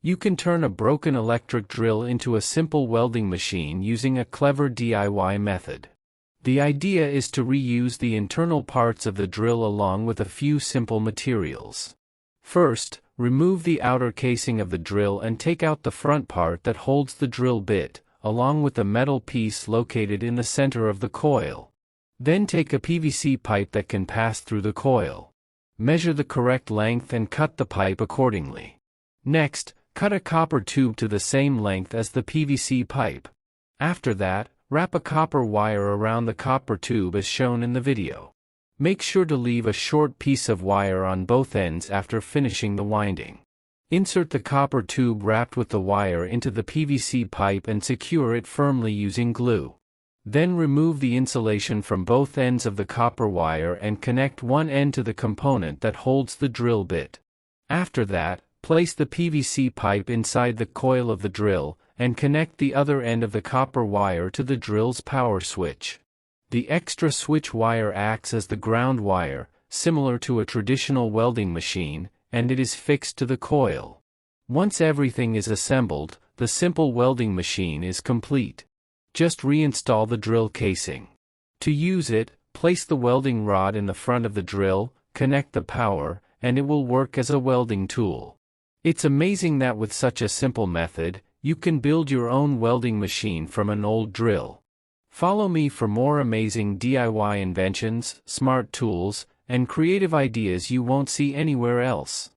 You can turn a broken electric drill into a simple welding machine using a clever DIY method. The idea is to reuse the internal parts of the drill along with a few simple materials. First, remove the outer casing of the drill and take out the front part that holds the drill bit, along with the metal piece located in the center of the coil. Then take a PVC pipe that can pass through the coil. Measure the correct length and cut the pipe accordingly. Next, cut a copper tube to the same length as the PVC pipe. After that, wrap a copper wire around the copper tube as shown in the video. Make sure to leave a short piece of wire on both ends after finishing the winding. Insert the copper tube wrapped with the wire into the PVC pipe and secure it firmly using glue. Then remove the insulation from both ends of the copper wire and connect one end to the component that holds the drill bit. After that, place the PVC pipe inside the coil of the drill, and connect the other end of the copper wire to the drill's power switch. The extra switch wire acts as the ground wire, similar to a traditional welding machine, and it is fixed to the coil. Once everything is assembled, the simple welding machine is complete. Just reinstall the drill casing. To use it, place the welding rod in the front of the drill, connect the power, and it will work as a welding tool. It's amazing that with such a simple method, you can build your own welding machine from an old drill. Follow me for more amazing DIY inventions, smart tools, and creative ideas you won't see anywhere else.